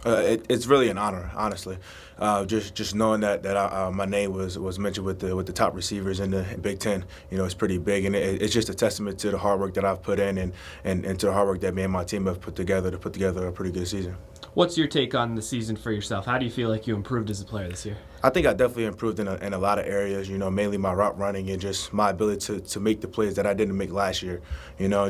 It's really an honor, honestly. Just knowing that my name was mentioned with the top receivers in the Big Ten, it's pretty big, and it's just a testament to the hard work that I've put in and to the hard work that me and my team have put together to put together a pretty good season. What's your take on the season for yourself? How do you feel like you improved as a player this year? I think I definitely improved in a lot of areas, mainly my route running and just my ability to make the plays that I didn't make last year.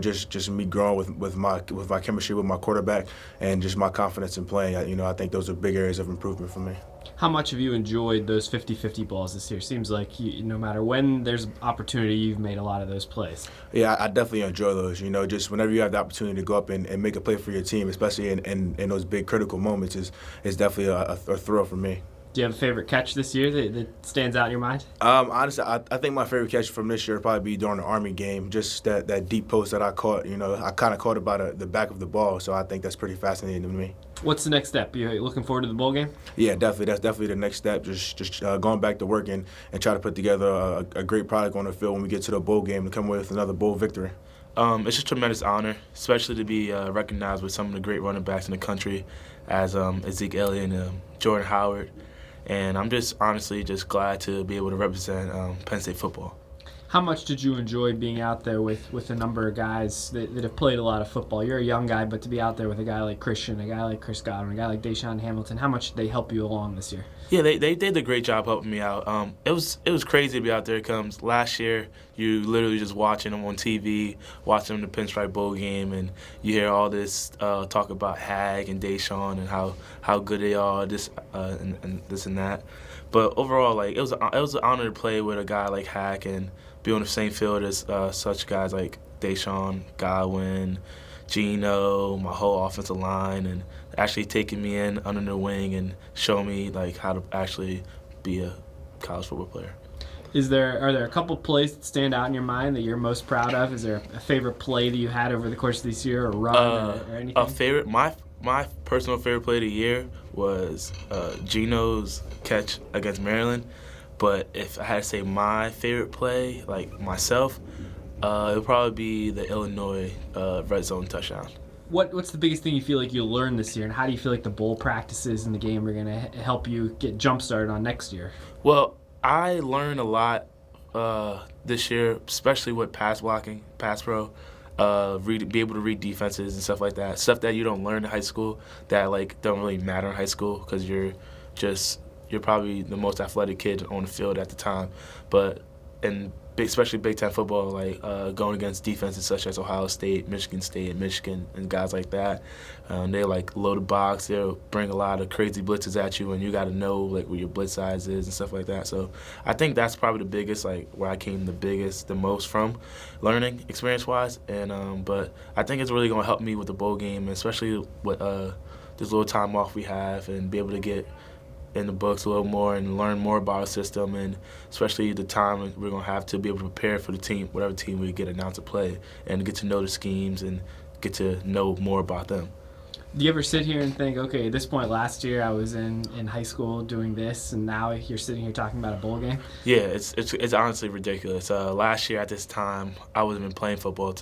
Just me growing with my chemistry with my quarterback and just my confidence in playing. I think those are big areas of improvement for me. How much have you enjoyed those 50-50 balls this year? Seems like no matter when there's opportunity, you've made a lot of those plays. Yeah, I definitely enjoy those. Just whenever you have the opportunity to go up and make a play for your team, especially in those big critical moments, is definitely a thrill for me. Do you have a favorite catch this year that stands out in your mind? Honestly, I think my favorite catch from this year would probably be during the Army game. Just that deep post that I caught. I kind of caught it by the back of the ball, so I think that's pretty fascinating to me. What's the next step? You looking forward to the bowl game? Yeah, definitely. That's definitely the next step. Just going back to work and try to put together a great product on the field when we get to the bowl game and come away with another bowl victory. It's just a tremendous honor, especially to be recognized with some of the great running backs in the country, as Zeke Elliott and Jordan Howard. And I'm just honestly just glad to be able to represent Penn State football. How much did you enjoy being out there with a number of guys that have played a lot of football? You're a young guy, but to be out there with a guy like Christian, a guy like Chris Godwin, a guy like Deshaun Hamilton, how much did they help you along this year? Yeah, they did a great job helping me out. It was crazy to be out there. Because last year, you literally just watching them on TV, watching them in the Pinstripe Bowl game, and you hear all this talk about Hag and Deshaun and how good they are, and this and that. But overall, it was an honor to play with a guy like Hag and be on the same field as such guys like Deshaun, Godwin, Geno, my whole offensive line, and actually taking me in under their wing and show me how to actually be a college football player. Are there a couple plays that stand out in your mind that you're most proud of? Is there a favorite play that you had over the course of this year, or run, or anything? My personal favorite play of the year was Geno's catch against Maryland. But if I had to say my favorite play, myself, it would probably be the Illinois red zone touchdown. What's the biggest thing you feel like you learned this year, and how do you feel like the bowl practices in the game are going to help you get jump-started on next year? Well, I learned a lot this year, especially with pass blocking, pass pro, be able to read defenses and stuff like that. Stuff that you don't learn in high school that don't really matter in high school because you're probably the most athletic kid on the field at the time. But especially Big Ten football, going against defenses such as Ohio State, Michigan, and guys like that, they load the box. They'll bring a lot of crazy blitzes at you, and you got to know where your blitz size is and stuff like that. So I think that's probably the biggest, where I came the most from, learning experience-wise. And but I think it's really going to help me with the bowl game, especially with this little time off we have, and be able to get in the books a little more and learn more about our system, and especially the time we're going to have to be able to prepare for the team, whatever team we get announced to play, and get to know the schemes and get to know more about them. Do you ever sit here and think, okay, at this point last year I was in high school doing this, and now you're sitting here talking about a bowl game? Yeah, it's honestly ridiculous. Last year at this time, I wasn't even playing football.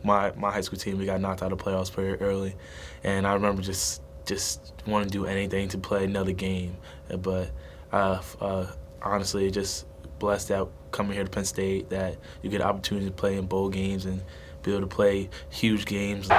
My high school team, we got knocked out of the playoffs pretty early, and I remember just want to do anything to play another game. But honestly, just blessed out coming here to Penn State that you get an opportunity to play in bowl games and be able to play huge games.